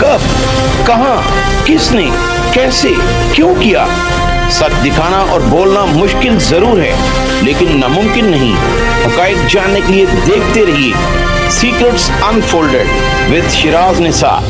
कब, कहां, किसने, कैसे, क्यों किया? सच दिखाना और बोलना मुश्किल जरूर है, लेकिन नामुमकिन नहीं। हकायक जानने के लिए देखते रहिए secrets unfolded with Siraj Nisar.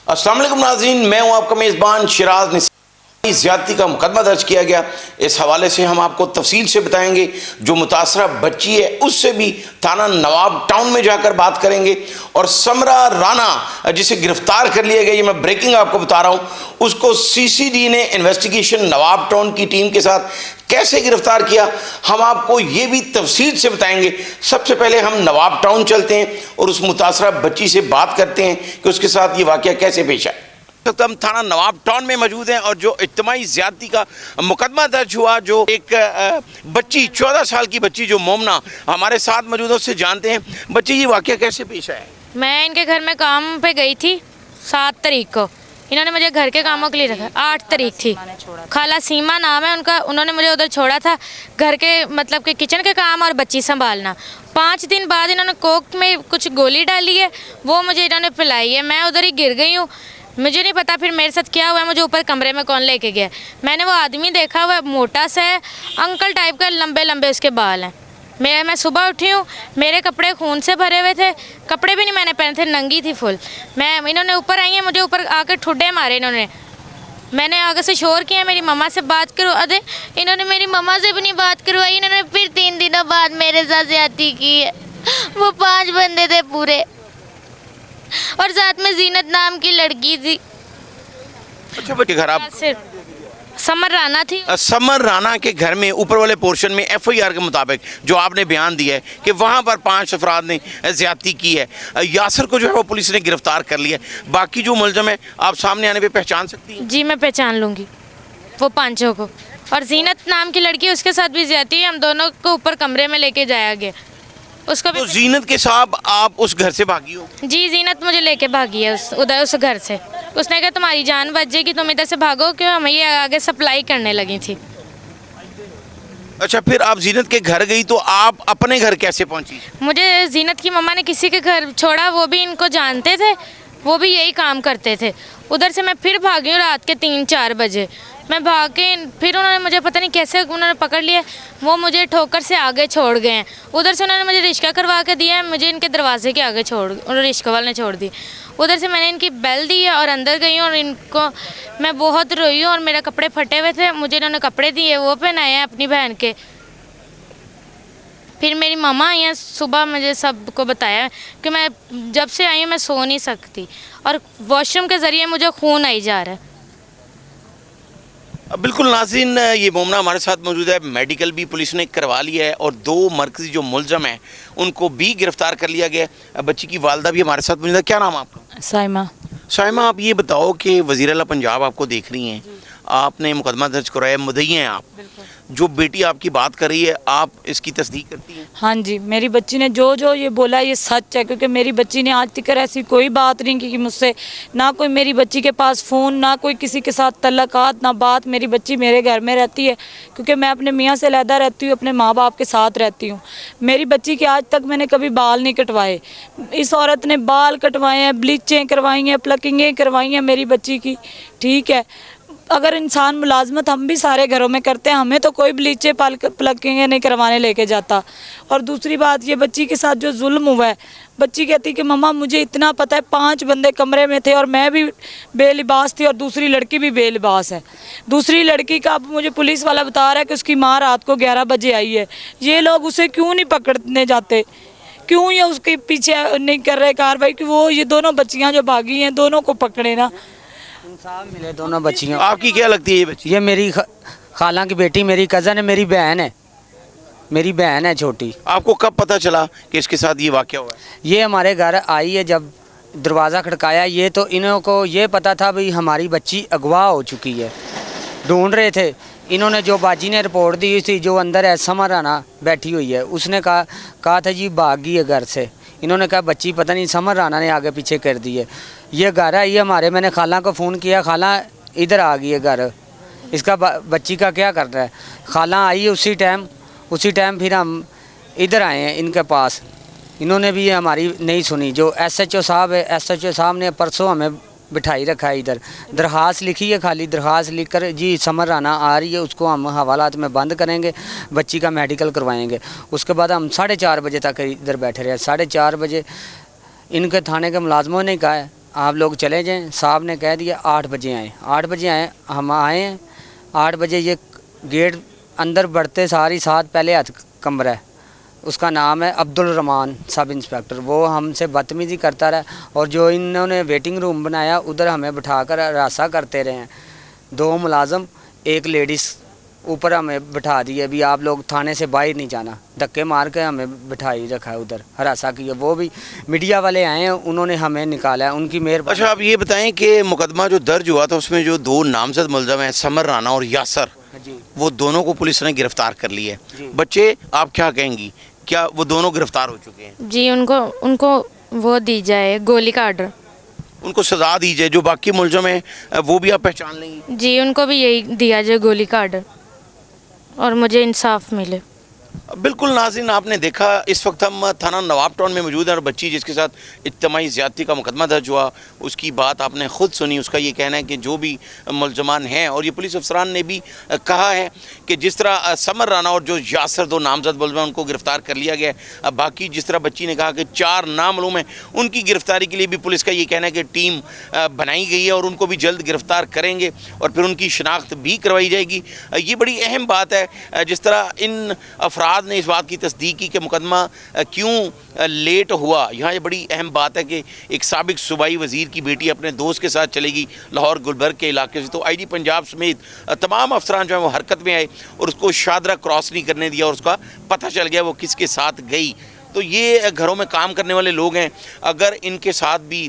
अस्सलाम वालेकुम नाज़रीन, मैं हूं आपका मेज़बान शिराज निसार। ज़्यादती का मुकदमा दर्ज किया गया, इस हवाले से हम आपको तफसील से बताएंगे। जो मुतासरा बच्ची है उससे भी थाना नवाब टाउन में जाकर बात करेंगे। और समरा राना जिसे गिरफ्तार कर लिया गया, ये मैं ब्रेकिंग आपको बता रहा हूँ, उसको सीसीडी ने इन्वेस्टिगेशन नवाब टाउन की टीम के साथ कैसे गिरफ्तार किया, हम आपको ये भी तफसील से बताएंगे। सबसे पहले हम नवाब टाउन चलते हैं और उस मुतासरा बच्ची से बात करते हैं कि उसके साथ ये वाक़या कैसे पेश आया। तो हम थाना नवाब टाउन में मौजूद हैं और जो इज्तिमाई ज़्यादती का मुकदमा दर्ज हुआ, जो एक बच्ची 14 साल की बच्ची जो मोमना हमारे साथ मौजूद है, उससे जानते हैं बच्ची ये वाक़या कैसे पेश आया। मैं इनके घर में काम पे गई थी 7 तारीख को। इन्होंने मुझे घर के कामों के लिए रखा। 8 तारीख थी, खाला सीमा नाम है उनका, उन्होंने मुझे उधर छोड़ा था घर के मतलब कि किचन के काम और बच्ची संभालना। 5 दिन बाद इन्होंने कोक में कुछ गोली डाली है, वो मुझे इन्होंने पिलाई है। मैं उधर ही गिर गई हूँ, मुझे नहीं पता फिर मेरे साथ क्या हुआ है। मुझे ऊपर कमरे में कौन लेके गया। मैंने वो आदमी देखा हुआ, मोटा सा है, अंकल टाइप का, लंबे लंबे उसके बाल हैं। मैं सुबह उठी हूँ, मेरे कपड़े खून से भरे हुए थे, कपड़े भी नहीं मैंने पहने थे, नंगी थी फुल मैं। इन्होंने ऊपर आई हैं, मुझे ऊपर आकर ठुड्डे मारे इन्होंने। मैंने आगे से शोर किया मेरी मम्मा से बात करो, अरे इन्होंने मेरी मम्मा से भी नहीं बात करवाई। इन्होंने फिर 3 दिनों बाद मेरे साथ ज्यादती की है। वो 5 बंदे थे पूरे और साथ में जीनत नाम की लड़की थी। अच्छा, बच्चे घर आप समर राना थी। समर राना के घर में ऊपर वाले पोर्शन में एफआईआर के मुताबिक जो आपने बयान दिया है कि वहाँ पर 5 अफराद ने ज्यादती की है। यासर को जो है वो पुलिस ने गिरफ्तार कर लिया है। बाकी जो मुलजम है आप सामने आने पे पहचान सकती हैं? जी मैं पहचान लूँगी वो 5 को। और जीनत नाम की लड़की, उसके साथ भी ज्यादती है। हम दोनों को ऊपर कमरे में लेके जाया गया उसको भी। तो जीनत के साथ आप उस घर से भागी हो? जी जीनत मुझे लेके भागी है उस घर से। उसने कहा तुम्हारी जान बच जाएगी, तुम इधर से भागो, क्यों हमें ये आगे सप्लाई करने लगी थी। अच्छा, फिर आप जीनत के घर गई तो आप अपने घर कैसे पहुंची? मुझे जीनत की मम्मा ने किसी के घर छोड़ा, वो भी इनको जानते थे, वो भी यही काम करते थे। उधर से मैं फिर भागी हूँ रात के 3-4 बजे। मैं भाग के फिर उन्होंने मुझे पता नहीं कैसे उन्होंने पकड़ लिया, वो मुझे ठोकर से आगे छोड़ गए हैं। उधर से उन्होंने मुझे रिक्शा करवा के दिया है, मुझे इनके दरवाजे के आगे रिक्शा वाले ने छोड़ दी। उधर से मैंने इनकी बेल दी है और अंदर गई हूँ और इनको मैं बहुत रोई हूँ और मेरे कपड़े फटे हुए थे, मुझे इन्होंने कपड़े दिए, वो पहनाए हैं अपनी बहन के। फिर मेरी मामा आई हैं, सुबह मुझे सबको बताया कि मैं जब से आई हूँ मैं सो नहीं सकती और वॉशरूम के ज़रिए मुझे खून आई जा रहा है। बिल्कुल नाज़रीन, ये मोमना हमारे साथ मौजूद है। मेडिकल भी पुलिस ने करवा लिया है और 2 मरकज़ी जो मुलजम हैं उनको भी गिरफ्तार कर लिया गया है। बच्ची की वालदा भी हमारे साथ मौजूद है। क्या नाम है आपका? साइमा। साइमा, आप ये बताओ कि वज़ीर आला पंजाब आपको देख रही हैं, आपने मुकदमा दर्ज कराया, मुद्दई हैं आप, जो बेटी आपकी बात कर रही है, आप इसकी तस्दीक करती हैं? हाँ जी, मेरी बच्ची ने जो जो ये बोला ये सच है, क्योंकि मेरी बच्ची ने आज तक ऐसी कोई बात नहीं की मुझसे, ना कोई मेरी बच्ची के पास फ़ोन, ना कोई किसी के साथ तल्लकात, ना बात। मेरी बच्ची मेरे घर में रहती है क्योंकि मैं अपने मियाँ से अलहदा रहती हूँ, अपने माँ बाप के साथ रहती हूँ। मेरी बच्ची के आज तक मैंने कभी बाल नहीं कटवाए। इस औरत ने बाल कटवाए हैं, ब्लीचें करवाई हैं, प्लकिंगें करवाई हैं मेरी बच्ची की। ठीक है, अगर इंसान मुलाजमत हम भी सारे घरों में करते हैं, हमें तो कोई ब्लीचे प्लकिंग नहीं करवाने लेके जाता। और दूसरी बात, ये बच्ची के साथ जो जुल्म हुआ है, बच्ची कहती कि मम्मा मुझे इतना पता है, 5 बंदे कमरे में थे और मैं भी बेलिबास थी और दूसरी लड़की भी बेलिबास है। दूसरी लड़की का अब मुझे पुलिस वाला बता रहा है कि उसकी माँ रात को 11 बजे आई है। ये लोग उसे क्यों नहीं पकड़ने जाते, क्यों ये उसके पीछे नहीं कर रहे कार्रवाई कि वो ये दोनों बच्चियाँ जो भागी हैं दोनों को पकड़े ना, इंसाफ मिले दोनों बच्चियों। आपकी क्या लगती है ये बच्ची? ये मेरी खाला की बेटी, मेरी कज़न है, मेरी बहन है, मेरी बहन है छोटी। आपको कब पता चला कि इसके साथ ये वाक़या हुआ है? ये हमारे घर आई है, जब दरवाज़ा खड़काया, ये तो इन्हों को ये पता था भाई हमारी बच्ची अगवा हो चुकी है, ढूंढ रहे थे। इन्होंने जो बाजी ने रिपोर्ट दी थी, जो अंदर है समर राना बैठी हुई है, उसने कहा था जी भाग गई है घर से। इन्होंने कहा बच्ची पता नहीं समर राना ने आगे पीछे कर दी है। ये घर आई है हमारे, मैंने खाला को फ़ोन किया, खाला इधर आ गई है घर, इसका बच्ची का क्या कर रहा है। खाला आई उसी टाइम फिर हम इधर आए हैं इनके पास। इन्होंने भी ये हमारी नहीं सुनी। जो SHO साहब है, SHO साहब ने परसों हमें बिठाई रखा है इधर, दरख्वास्त लिखी है, खाली दरख्वास्त लिख कर जी समर राना आ रही है, उसको हम हवालात में बंद करेंगे, बच्ची का मेडिकल करवाएंगे। उसके बाद हम 4:30 बजे तक इधर बैठे रहे। 4:30 बजे इनके थाने के मुलाजमों ने कहा है आप लोग चले जाएं। साहब ने कह दिया 8 बजे आए। 8 बजे आए, हम आए हैं। 8 बजे ये गेट अंदर बढ़ते सारी साथ पहले हाथ कमरा है, उसका नाम है अब्दुल रहमान सब इंस्पेक्टर, वो हमसे बदतमीज़ी करता रहा। और जो इन्होंने वेटिंग रूम बनाया उधर हमें बिठाकर हरासा करते रहे हैं। 2 मुलाजम, 1 लेडीज़ ऊपर हमें बिठा दिए, अभी आप लोग थाने से बाहर नहीं जाना, धक्के मार के हमें बिठाई रखा है उधर, हरासा की है। वो भी मीडिया वाले आए हैं, उन्होंने हमें निकाला है, उनकी मेहरबानी। अच्छा, आप ये बताएं कि मुकदमा जो दर्ज हुआ था उसमें जो 2 नामजद मुलज़म हैं, समर राना और यासर, जी वो दोनों को पुलिस ने गिरफ्तार कर लिया जी। है। बच्चे, आप क्या कहेंगी, क्या वो दोनों गिरफ्तार हो चुके हैं? जी उनको वो दी जाए, गोली का ऑर्डर। उनको सजा दी जाए। जो बाकी मुलज़म हैं वो भी आप पहचान लेंगी? जी उनको भी यही दिया जाए, गोली का ऑर्डर, और मुझे इंसाफ मिले। बिल्कुल नाज़रीन, आपने देखा इस वक्त हम थाना नवाब टाउन में मौजूद हैं और बच्ची जिसके साथ इज्तिमाई ज़्यादती का मुकदमा दर्ज हुआ उसकी बात आपने ख़ुद सुनी। उसका ये कहना है कि जो भी मुलज़मान हैं, और ये पुलिस अफसरान ने भी कहा है कि जिस तरह समर राना और जो यासर 2 नामजद मुलज़मान उनको गिरफ़्तार कर लिया गया है। बाकी जिस तरह बच्ची ने कहा कि 4 नामालूम हैं, उनकी गिरफ़्तारी के लिए भी पुलिस का ये कहना है कि टीम बनाई गई है और उनको भी जल्द गिरफ़्तार करेंगे और फिर उनकी शनाख्त भी करवाई जाएगी। ये बड़ी अहम बात है। जिस तरह इन अफराद ने इस बात की तस्दीक की कि मुकदमा क्यों लेट हुआ, यहाँ ये बड़ी अहम बात है कि एक साबिक सूबाई वज़ीर की बेटी अपने दोस्त के साथ चलेगी लाहौर गुलबर्ग के इलाके से, तो IG पंजाब समेत तमाम अफसरान जो हैं वो हरकत में आए और उसको शादरा क्रॉस नहीं करने दिया और उसका पता चल गया वो किसके साथ गई। तो ये घरों में काम करने वाले लोग हैं। अगर इनके साथ भी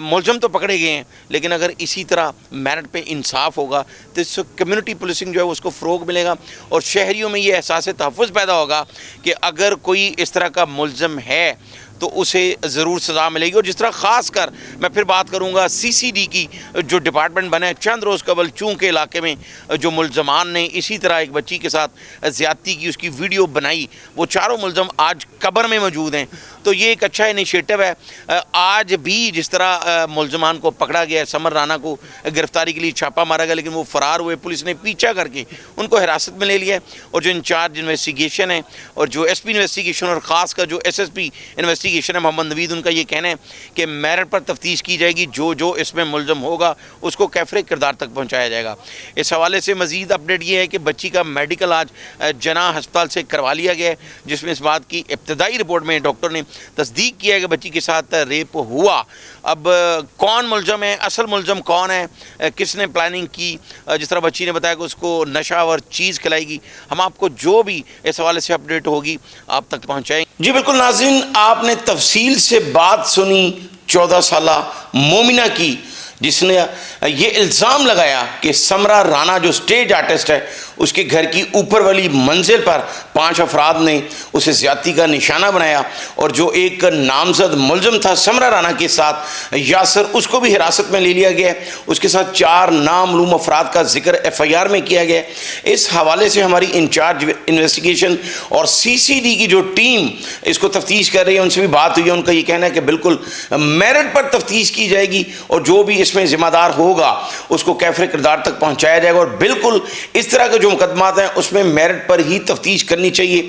मुलज़म तो पकड़े गए हैं, लेकिन अगर इसी तरह मेरिट पे इंसाफ होगा तो इससे कम्युनिटी पुलिसिंग जो है उसको फ़रोग मिलेगा और शहरियों में ये एहसास तहफ़्फ़ुज़ पैदा होगा कि अगर कोई इस तरह का मुलज़म है तो उसे ज़रूर सज़ा मिलेगी। और जिस तरह ख़ास कर मैं फिर बात करूँगा CCD की जो डिपार्टमेंट बना है, चंद रोज़ कबल चूँ के इलाके में जो मुलज़मान ने इसी तरह एक बच्ची के साथ ज़्यादती की, उसकी वीडियो बनाई, वो चारों मुलज़म आज कब्र में मौजूद हैं। तो ये एक अच्छा इनिशिएटिव है। आज भी जिस तरह मुलज़मान को पकड़ा गया, समर राना को गिरफ़्तारी के लिए छापा मारा गया, लेकिन वो फ़रार हुए, पुलिस ने पीछा करके उनको हिरासत में ले लिया है। और जो इंचार्ज इन्वेस्टिगेशन है और जो SP इन्वेस्टिगेशन और ख़ास कर जो SSP इन्वेस्टिगेशन है मोहम्मद नवीद, उनका ये कहना है कि मेरिट पर तफ्तीश की जाएगी, जो इसमें मुलज़म होगा उसको कैफरे किरदार तक पहुँचाया जाएगा। इस हवाले से मज़ीद अपडेट ये है कि बच्ची का मेडिकल आज जना अस्पताल से करवा लिया गया है, जिसमें इस बात की इब्तदाई रिपोर्ट में डॉक्टर ने तस्दीक किया है कि बच्ची के साथ रेप हुआ। अब कौन मुलज़म है, असल मुलज़म कौन है, किसने प्लानिंग की, जिस तरह बच्ची ने बताया कि उसको नशा और चीज़ खिलाएगी, हम आपको जो भी इस हवाले से अपडेट होगी आप तक पहुँचाएंगे। जी बिल्कुल नाज़रीन, आपने तफसील से बात सुनी 14 साला मोमिना की, जिसने ये इल्ज़ाम लगाया कि समरा राना जो स्टेज आर्टिस्ट है उसके घर की ऊपर वाली मंजिल पर 5 अफराद ने उसे ज़्यादती का निशाना बनाया और जो एक नामजद मुलज़म था समरा राना के साथ यासर, उसको भी हिरासत में ले लिया गया। उसके साथ 4 नामालूम अफराद का जिक्र FIR में किया गया। इस हवाले से हमारी इंचार्ज इन्वेस्टिगेशन और CCD की जो टीम इसको तफ्तीश कर रही है उनसे भी बात हुई है। उनका ये कहना है कि बिल्कुल मेरिट पर तफ्तीश की जाएगी और जो भी इसमें ज़िम्मेदार होगा उसको कैफरे किरदार तक पहुँचाया जाएगा। और बिल्कुल इस तरह के जो मुकदमात हैं उसमें मेरिट पर ही तफ्तीश करनी चाहिए।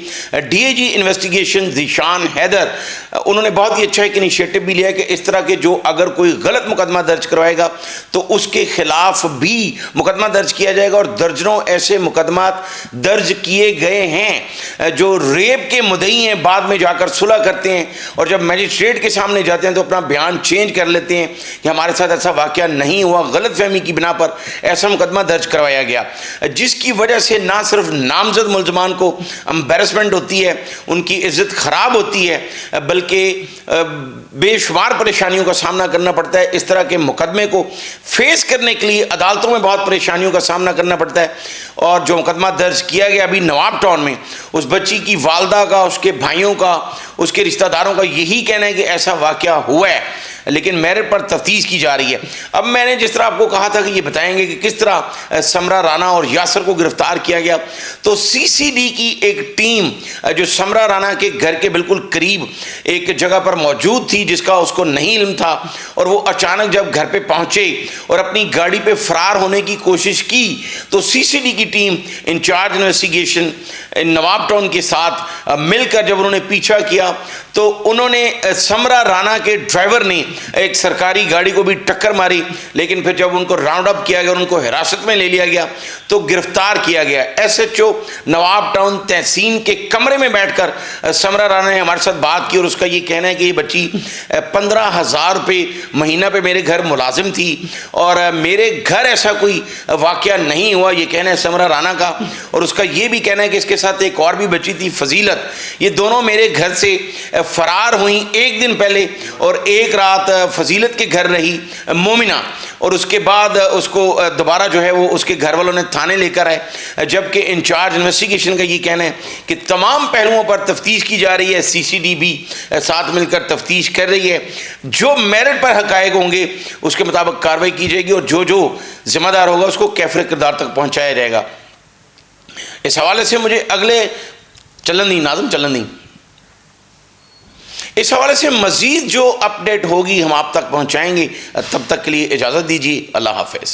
DIG इन्वेस्टिगेशन ज़ीशान हैदर, उन्होंने बहुत ही अच्छा एक इनिशिएटिव भी लिया है कि इस तरह के जो अगर कोई गलत मुकदमा दर्ज करवाएगा तो उसके खिलाफ भी मुकदमा दर्ज किया जाएगा। और दर्जनों ऐसे मुकदमात दर्ज किए गए हैं जो रेप के मुद्दई हैं, बाद में जाकर सुलह करते हैं और जब मजिस्ट्रेट के सामने जाते हैं तो अपना बयान चेंज कर लेते हैं कि हमारे साथ ऐसा वाक़या नहीं हुआ, गलत फहमी की बिना पर ऐसा मुकदमा दर्ज करवाया गया, जिसकी वजह से ना सिर्फ नामजद मुलज़मान को एम्बैरसमेंट होती है, उनकी इज़्ज़त ख़राब होती है, बल्कि बेशुमार परेशानियों का सामना करना पड़ता है। इस तरह के मुकदमे को फेस करने के लिए अदालतों में बहुत परेशानियों का सामना करना पड़ता है। और जो मुकदमा दर्ज किया गया अभी नवाब टाउन में, उस बच्ची की वालदा का, उसके भाइयों का, उसके रिश्तेदारों का यही कहना है कि ऐसा वाक़या हुआ है। लेकिन मेरिट पर तफ्तीश की जा रही है। अब मैंने जिस तरह आपको कहा था कि ये बताएंगे कि किस तरह समरा राना और यासर को गिरफ्तार किया गया, तो सीसीडी की एक टीम जो समरा राना के घर के बिल्कुल करीब एक जगह पर मौजूद थी, जिसका उसको नहीं इल्म था, और वो अचानक जब घर पे पहुंचे और अपनी गाड़ी पे फरार होने की कोशिश की, तो सीसीडी की टीम इंचार्ज इन्वेस्टिगेशन नवाब टाउन के साथ मिलकर जब उन्होंने पीछा किया, तो उन्होंने समरा राना के ड्राइवर ने एक सरकारी गाड़ी को भी टक्कर मारी, लेकिन फिर जब उनको राउंड अप किया गया, उनको हिरासत में ले लिया गया, तो गिरफ्तार किया गया। एसएचओ नवाब टाउन तहसीन के कमरे में बैठकर समरा राना ने हमारे साथ बात की और उसका ये कहना है कि ये बच्ची 15,000 रुपये महीना पे मेरे घर मुलाजिम थी और मेरे घर ऐसा कोई वाक़या नहीं हुआ, ये कहना है समरा राना का। और उसका ये भी कहना है कि इसके साथ एक और भी बच्ची थी फजीलत, ये दोनों मेरे घर से फरार हुई एक दिन पहले और एक रात फजीलत के घर रही मोमिना, और उसके बाद उसको दोबारा जो है वो उसके घर वालों ने थाने लेकर आए। जबकि इंचार्ज इन्वेस्टिगेशन का ये कहना है कि तमाम पहलुओं पर तफ्तीश की जा रही है, सीसीडी भी साथ मिलकर तफ्तीश कर रही है। जो मेरिट पर हकायक होंगे उसके मुताबिक कार्रवाई की जाएगी और जो जो जिम्मेदार होगा उसको कैफरे किरदार तक पहुँचाया जाएगा। इस हवाले से मुझे अगले चलन दी इस हवाले से मज़ीद जो अपडेट होगी हम आप तक पहुंचाएंगे। तब तक के लिए इजाज़त दीजिए। अल्लाह हाफ़िज़।